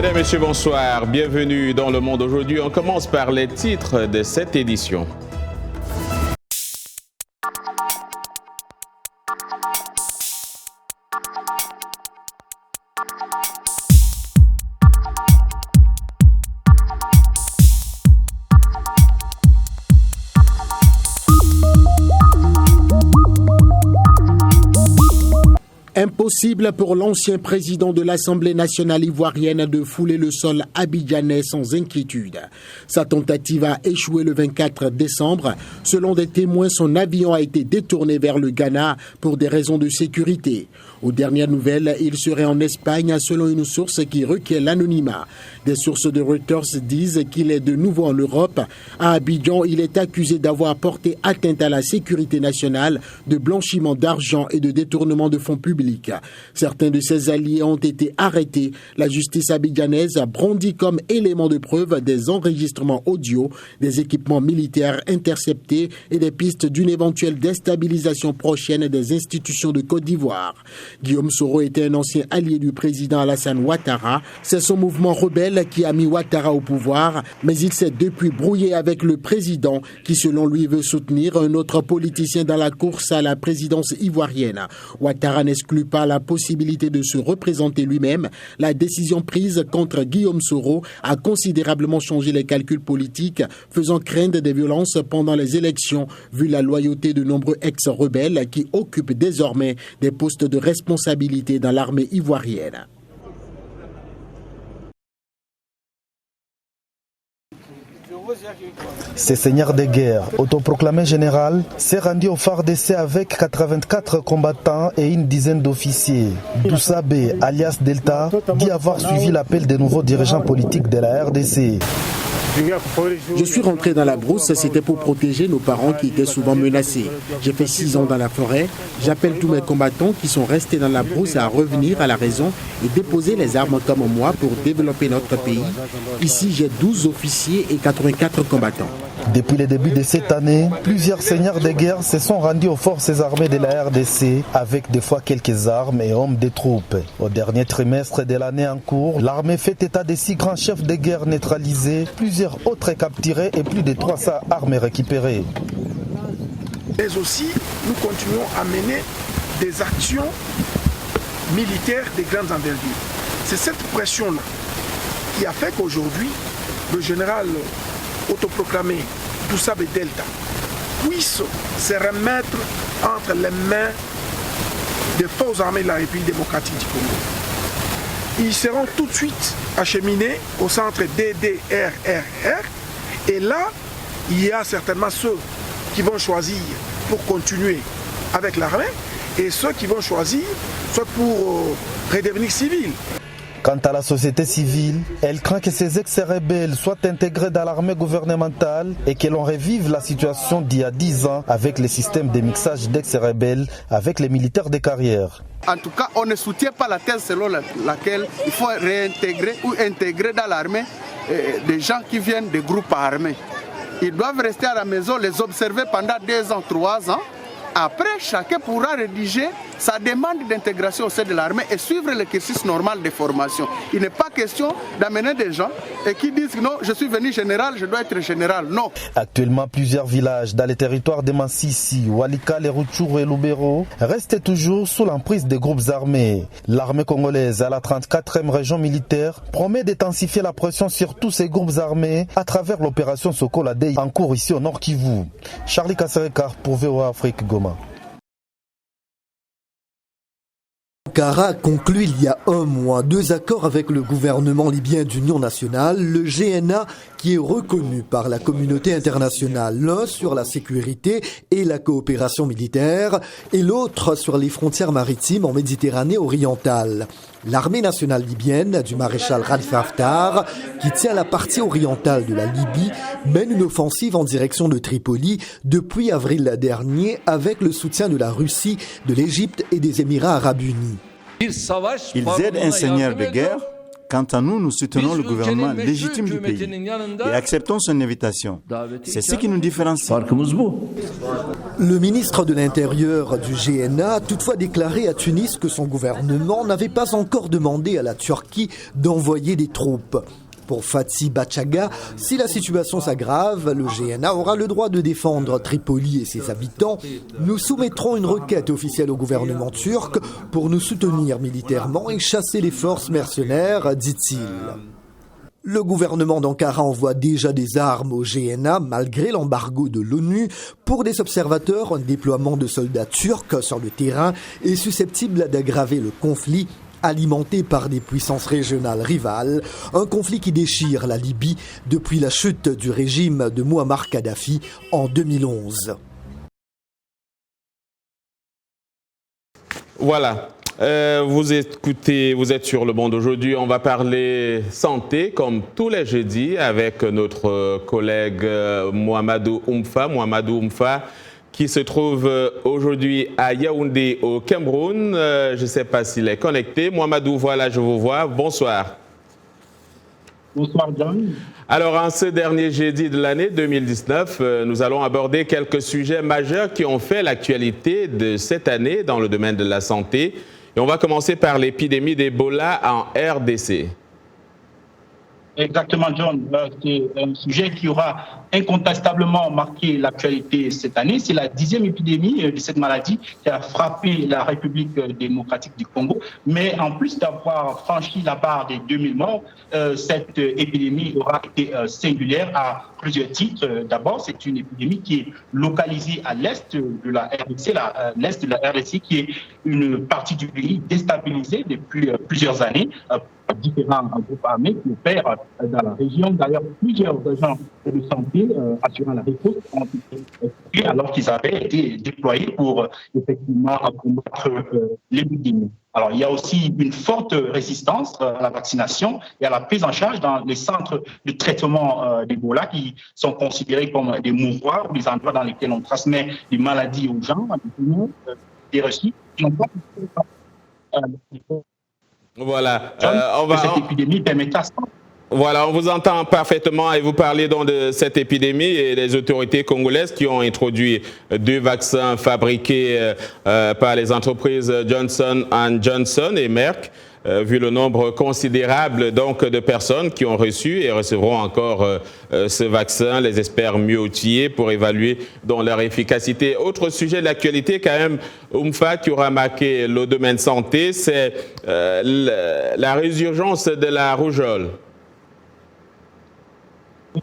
Mesdames et messieurs, bonsoir. Bienvenue dans Le Monde aujourd'hui. On commence par les titres de cette édition. Impossible pour l'ancien président de l'Assemblée nationale ivoirienne de fouler le sol abidjanais sans inquiétude. Sa tentative a échoué le 24 décembre. Selon des témoins, son avion a été détourné vers le Ghana pour des raisons de sécurité. Aux dernières nouvelles, il serait en Espagne selon une source qui requiert l'anonymat. Des sources de Reuters disent qu'il est de nouveau en Europe. À Abidjan, il est accusé d'avoir porté atteinte à la sécurité nationale, de blanchiment d'argent et de détournement de fonds publics. Certains de ses alliés ont été arrêtés. La justice abidjanaise brandit comme élément de preuve des enregistrements audio, des équipements militaires interceptés et des pistes d'une éventuelle déstabilisation prochaine des institutions de Côte d'Ivoire. Guillaume Soro était un ancien allié du président Alassane Ouattara. C'est son mouvement rebelle qui a mis Ouattara au pouvoir, mais il s'est depuis brouillé avec le président qui, selon lui, veut soutenir un autre politicien dans la course à la présidence ivoirienne. Ouattara n'exclut pas la possibilité de se représenter lui-même. La décision prise contre Guillaume Soro a considérablement changé les calculs politiques, faisant craindre des violences pendant les élections, vu la loyauté de nombreux ex-rebelles qui occupent désormais des postes de responsabilité dans l'armée ivoirienne. Ce seigneur de guerre, autoproclamé général, s'est rendu au FARDC avec 84 combattants et une dizaine d'officiers. Doussabé, alias Delta, dit avoir suivi l'appel des nouveaux dirigeants politiques de la RDC. Je suis rentré dans la brousse, c'était pour protéger nos parents qui étaient souvent menacés. J'ai fait 6 ans dans la forêt. J'appelle tous mes combattants qui sont restés dans la brousse à revenir à la raison et déposer les armes comme moi pour développer notre pays. Ici, j'ai 12 officiers et 84 combattants. Depuis le début de cette année, plusieurs seigneurs de guerre se sont rendus aux forces armées de la RDC avec des fois quelques armes et hommes de troupes. Au dernier trimestre de l'année en cours, l'armée fait état de 6 grands chefs de guerre neutralisés, plusieurs autres capturés et plus de 300 armes récupérées. Mais aussi, nous continuons à mener des actions militaires de grande envergure. C'est cette pression-là qui a fait qu'aujourd'hui, le général autoproclamé Doussabé Delta puisse se remettre entre les mains des forces armées de la République démocratique du Congo. Ils seront tout de suite acheminés au centre DDRRR et là, il y a certainement ceux qui vont choisir pour continuer avec l'armée et ceux qui vont choisir soit pour redevenir civils. Quant à la société civile, elle craint que ces ex-rebelles soient intégrés dans l'armée gouvernementale et que l'on revive la situation d'il y a 10 ans avec le système de mixage d'ex-rebelles avec les militaires de carrière. En tout cas, on ne soutient pas la thèse selon laquelle il faut réintégrer ou intégrer dans l'armée des gens qui viennent des groupes armés. Ils doivent rester à la maison, les observer pendant 2 ans, 3 ans. Après, chacun pourra rédiger sa demande d'intégration au sein de l'armée et suivre le cursus normal de formation. Il n'est pas question d'amener des gens et qui disent non, je suis venu général, je dois être général. Non. Actuellement, plusieurs villages dans les territoires de Massissi, Walikale, Rutshuru et Lubero restent toujours sous l'emprise des groupes armés. L'armée congolaise, à la 34e région militaire, promet d'intensifier la pression sur tous ces groupes armés à travers l'opération Sokola-Day en cours ici au Nord Kivu. Charlie Kassereka pour VOA Afrique Goma. Ankara a conclu il y a un mois 2 accords avec le gouvernement libyen d'union nationale, le GNA, qui est reconnu par la communauté internationale, l'un sur la sécurité et la coopération militaire et l'autre sur les frontières maritimes en Méditerranée orientale. L'armée nationale libyenne du maréchal Khalifa Haftar, qui tient la partie orientale de la Libye, mène une offensive en direction de Tripoli depuis avril dernier avec le soutien de la Russie, de l'Égypte et des Émirats arabes unis. Ils aident un seigneur de guerre Quant à nous, nous soutenons le gouvernement légitime du pays et acceptons son invitation. C'est ce qui nous différencie. Le ministre de l'Intérieur du GNA a toutefois déclaré à Tunis que son gouvernement n'avait pas encore demandé à la Turquie d'envoyer des troupes. Pour Fatih Bachaga, si la situation s'aggrave, le GNA aura le droit de défendre Tripoli et ses habitants. Nous soumettrons une requête officielle au gouvernement turc pour nous soutenir militairement et chasser les forces mercenaires, dit-il. Le gouvernement d'Ankara envoie déjà des armes au GNA malgré l'embargo de l'ONU. Pour des observateurs, un déploiement de soldats turcs sur le terrain est susceptible d'aggraver le conflit alimenté par des puissances régionales rivales, un conflit qui déchire la Libye depuis la chute du régime de Mouammar Kadhafi en 2011. Voilà. Vous êtes sur Le Monde aujourd'hui. On va parler santé comme tous les jeudis avec notre collègue Mouhamadou Oumfa, qui se trouve aujourd'hui à Yaoundé au Cameroun. Je ne sais pas s'il est connecté. Mouhamadou, voilà, je vous vois. Bonsoir. Bonsoir, John. Alors, en ce dernier jeudi de l'année 2019, nous allons aborder quelques sujets majeurs qui ont fait l'actualité de cette année dans le domaine de la santé. Et on va commencer par l'épidémie d'Ebola en RDC. Exactement, John. C'est un sujet qui aura incontestablement marqué l'actualité cette année. C'est la 10e épidémie de cette maladie qui a frappé la République démocratique du Congo. Mais en plus d'avoir franchi la barre des 2000 morts, cette épidémie aura été singulière à plusieurs titres. D'abord, c'est une épidémie qui est localisée à l'est de la RDC, l'est de la RDC qui est une partie du pays déstabilisée depuis plusieurs années. Différents groupes armés qui opèrent dans la région. D'ailleurs, plusieurs agents de santé assurant la réponse ont été tués alors qu'ils avaient été déployés pour effectivement combattre l'épidémie. Alors, il y a aussi une forte résistance à la vaccination et à la prise en charge dans les centres de traitement d'Ebola qui sont considérés comme des mouroirs ou des endroits dans lesquels on transmet des maladies aux gens, des reçus qui n'ont pas Voilà. Cette épidémie permettra ça. Voilà, on vous entend parfaitement et vous parlez donc de cette épidémie et des autorités congolaises qui ont introduit 2 vaccins fabriqués par les entreprises Johnson & Johnson et Merck. Vu le nombre considérable donc de personnes qui ont reçu et recevront encore ce vaccin, les experts mieux outillés pour évaluer donc leur efficacité. Autre sujet de l'actualité quand même, Oumfa, qui aura marqué le domaine santé, c'est la résurgence de la rougeole.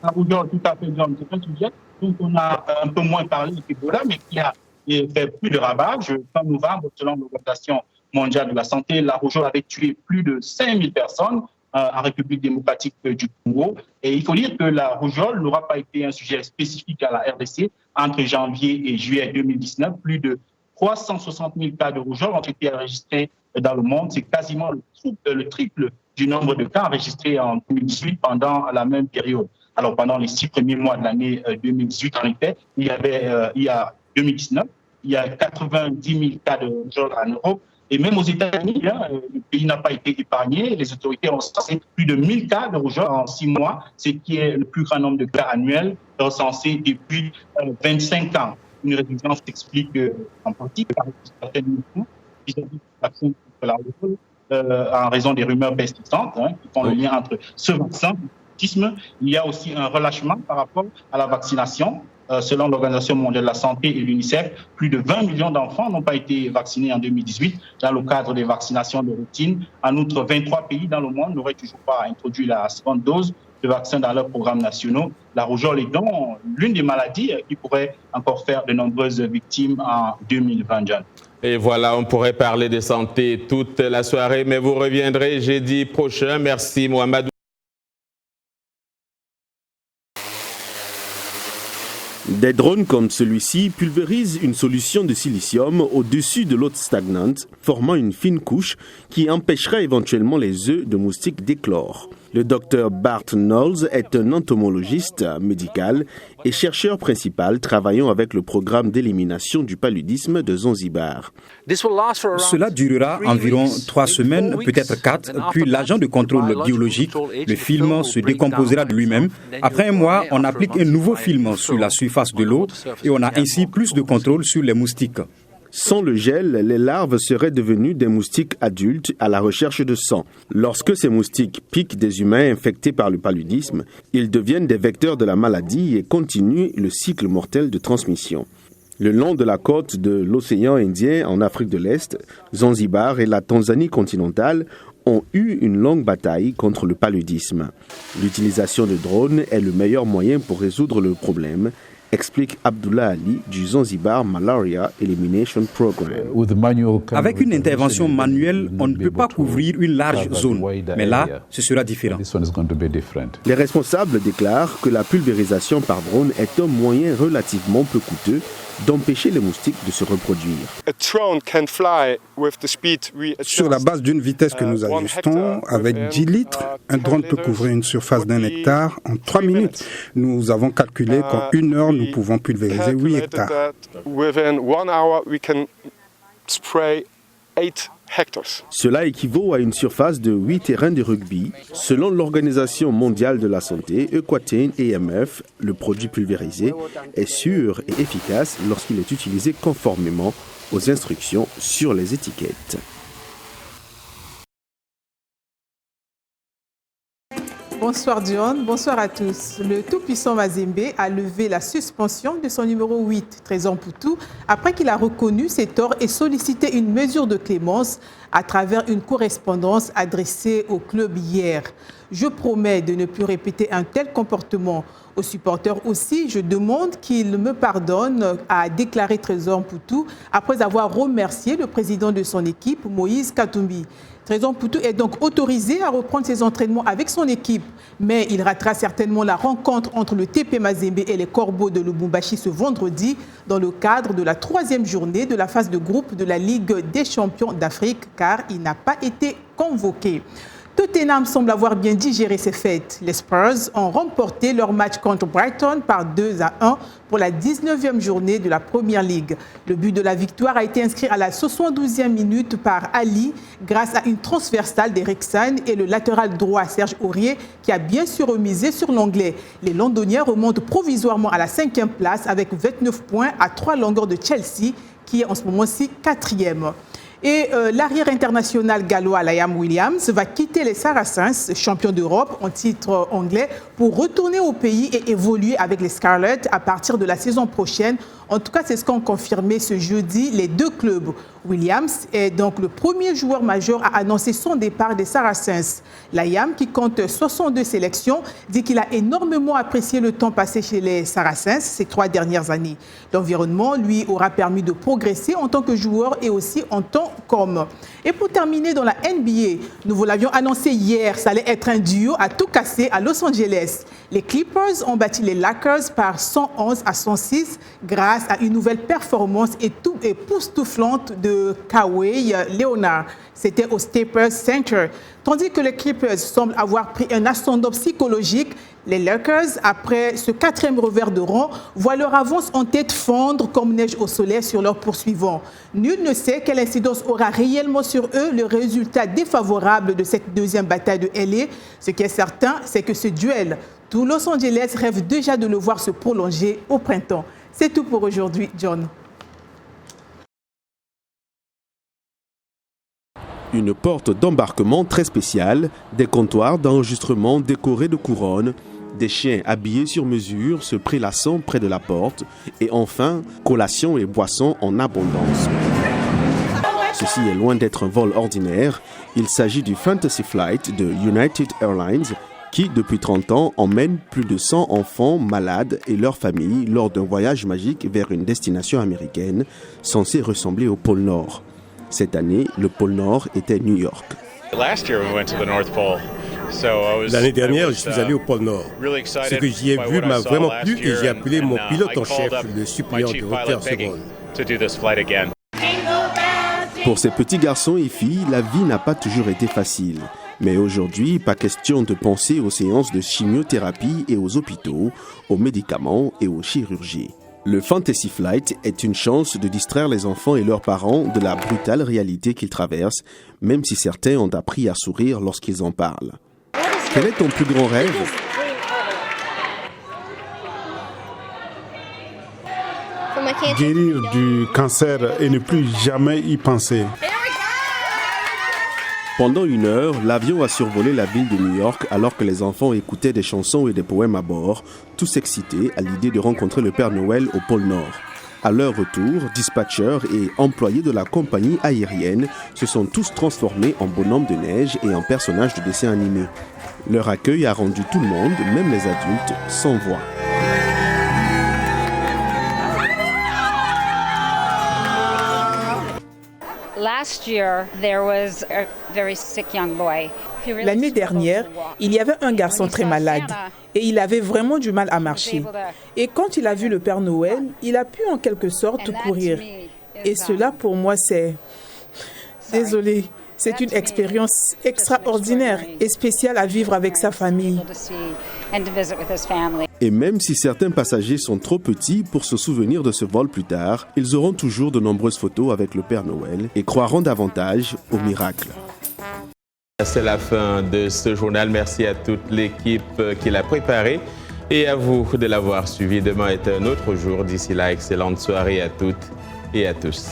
La rougeole, tout à fait, John, c'est un sujet dont on a un peu moins parlé d'Ebola, mais qui a fait plus de ravages. Fin novembre, selon l'Organisation mondiale de la santé, la rougeole avait tué plus de 5000 personnes en République démocratique du Congo. Et il faut dire que la rougeole n'aura pas été un sujet spécifique à la RDC. Entre janvier et juillet 2019, plus de 360 000 cas de rougeole ont été enregistrés dans le monde. C'est quasiment le triple du nombre de cas enregistrés en 2018 pendant la même période. Alors, pendant les 6 premiers mois de l'année 2018, en effet, il y a 2019, il y a 90 000 cas de rougeole en Europe. Et même aux États-Unis, le pays n'a pas été épargné. Les autorités ont recensé plus de 1000 cas de rougeole en 6 mois, ce qui est le plus grand nombre de cas annuels recensés depuis 25 ans. Une résurgence s'explique en partie par certaines missions vis-à-vis du vaccin contre la rougeole en raison des rumeurs persistantes qui font le lien entre ce vaccin et l'autisme. Il y a aussi un relâchement par rapport à la vaccination. Selon l'Organisation mondiale de la santé et l'UNICEF, plus de 20 millions d'enfants n'ont pas été vaccinés en 2018 dans le cadre des vaccinations de routine. En outre, 23 pays dans le monde n'auraient toujours pas introduit la seconde dose de vaccin dans leurs programmes nationaux. La rougeole est donc l'une des maladies qui pourrait encore faire de nombreuses victimes en 2020. Et voilà, on pourrait parler de santé toute la soirée, mais vous reviendrez jeudi prochain. Merci, Mouhamadou. Des drones comme celui-ci pulvérisent une solution de silicium au-dessus de l'eau stagnante, formant une fine couche qui empêchera éventuellement les œufs de moustiques d'éclore. Le docteur Bart Knowles est un entomologiste médical et chercheur principal travaillant avec le programme d'élimination du paludisme de Zanzibar. Cela durera environ 3 semaines, peut-être 4, puis l'agent de contrôle biologique, le film, se décomposera de lui-même. Après un mois, on applique un nouveau film sur la surface de l'eau et on a ainsi plus de contrôle sur les moustiques. Sans le gel, les larves seraient devenues des moustiques adultes à la recherche de sang. Lorsque ces moustiques piquent des humains infectés par le paludisme, ils deviennent des vecteurs de la maladie et continuent le cycle mortel de transmission. Le long de la côte de l'océan Indien en Afrique de l'Est, Zanzibar et la Tanzanie continentale ont eu une longue bataille contre le paludisme. L'utilisation de drones est le meilleur moyen pour résoudre le problème, explique Abdullah Ali du Zanzibar Malaria Elimination Program. Avec une intervention manuelle, on ne peut pas couvrir une large zone, mais là, ce sera différent. Les responsables déclarent que la pulvérisation par drone est un moyen relativement peu coûteux d'empêcher les moustiques de se reproduire. Sur la base d'une vitesse que nous ajustons, avec 10 litres, un drone peut couvrir une surface d'1 hectare en 3 minutes. Nous avons calculé qu'en 1 heure, nous pouvons pulvériser 8 hectares. Cela équivaut à une surface de 8 terrains de rugby. Selon l'Organisation mondiale de la santé, Equatane EMF, le produit pulvérisé est sûr et efficace lorsqu'il est utilisé conformément aux instructions sur les étiquettes. Bonsoir John, bonsoir à tous. Le tout-puissant Mazembe a levé la suspension de son numéro 8, Trésor Mputu, après qu'il a reconnu ses torts et sollicité une mesure de clémence à travers une correspondance adressée au club hier. Je promets de ne plus répéter un tel comportement. Aux supporters aussi, je demande qu'ils me pardonnent, a déclaré Trésor Mputu après avoir remercié le président de son équipe, Moïse Katumbi. Trésor Mputu est donc autorisé à reprendre ses entraînements avec son équipe, mais il ratera certainement la rencontre entre le TP Mazembe et les Corbeaux de Lubumbashi ce vendredi dans le cadre de la 3e journée de la phase de groupe de la Ligue des champions d'Afrique, car il n'a pas été convoqué. Tottenham semble avoir bien digéré ces fêtes. Les Spurs ont remporté leur match contre Brighton par 2-1 pour la 19e journée de la Premier League. Le but de la victoire a été inscrit à la 72e minute par Ali grâce à une transversale d'Eriksen et le latéral droit Serge Aurier qui a bien sûr remisé sur l'anglais. Les Londoniens remontent provisoirement à la 5e place avec 29 points à 3 longueurs de Chelsea qui est en ce moment-ci 4e. Et l'arrière international gallois Liam Williams va quitter les Saracens, champions d'Europe en titre anglais, pour retourner au pays et évoluer avec les Scarlets à partir de la saison prochaine. En tout cas, c'est ce qu'ont confirmé ce jeudi les deux clubs. Williams est donc le premier joueur majeur à annoncer son départ des Saracens. Liam, qui compte 62 sélections, dit qu'il a énormément apprécié le temps passé chez les Saracens ces 3 dernières années. L'environnement lui aura permis de progresser en tant que joueur et aussi en tant qu'homme. Et pour terminer dans la NBA, nous vous l'avions annoncé hier, ça allait être un duo à tout casser à Los Angeles. Les Clippers ont battu les Lakers par 111-106 grâce à une nouvelle performance époustouflante de Kawhi Leonard. C'était au Staples Center. Tandis que les Clippers semblent avoir pris un ascendant psychologique, les Lakers, après ce 4e revers de rang, voient leur avance en tête fondre comme neige au soleil sur leurs poursuivants. Nul ne sait quelle incidence aura réellement sur eux le résultat défavorable de cette 2e bataille de LA. Ce qui est certain, c'est que ce duel, tout Los Angeles rêve déjà de le voir se prolonger au printemps. C'est tout pour aujourd'hui, John. Une porte d'embarquement très spéciale, des comptoirs d'enregistrement décorés de couronnes, des chiens habillés sur mesure se prélassant près de la porte et enfin, collations et boissons en abondance. Ceci est loin d'être un vol ordinaire, il s'agit du Fantasy Flight de United Airlines qui, depuis 30 ans, emmène plus de 100 enfants malades et leurs familles lors d'un voyage magique vers une destination américaine censée ressembler au pôle Nord. Cette année, le pôle Nord était New York. L'année dernière, je suis allé au pôle Nord. Ce que j'y ai vu m'a vraiment plu et j'ai appelé mon pilote en chef, le suppléant de Rutger Seguin. Pour ces petits garçons et filles, la vie n'a pas toujours été facile. Mais aujourd'hui, pas question de penser aux séances de chimiothérapie et aux hôpitaux, aux médicaments et aux chirurgies. Le Fantasy Flight est une chance de distraire les enfants et leurs parents de la brutale réalité qu'ils traversent, même si certains ont appris à sourire lorsqu'ils en parlent. Quel est ton plus grand rêve ? Guérir du cancer et ne plus jamais y penser. Pendant 1 heure, l'avion a survolé la ville de New York alors que les enfants écoutaient des chansons et des poèmes à bord, tous excités à l'idée de rencontrer le Père Noël au pôle Nord. À leur retour, dispatchers et employés de la compagnie aérienne se sont tous transformés en bonhommes de neige et en personnages de dessins animés. Leur accueil a rendu tout le monde, même les adultes, sans voix. L'année dernière, il y avait un garçon très malade et il avait vraiment du mal à marcher. Et quand il a vu le Père Noël, il a pu en quelque sorte courir. Et cela pour moi c'est... Désolée, c'est une expérience extraordinaire et spéciale à vivre avec sa famille. Et même si certains passagers sont trop petits pour se souvenir de ce vol plus tard, ils auront toujours de nombreuses photos avec le Père Noël et croiront davantage au miracle. C'est la fin de ce journal. Merci à toute l'équipe qui l'a préparé et à vous de l'avoir suivi. Demain est un autre jour. D'ici là, excellente soirée à toutes et à tous.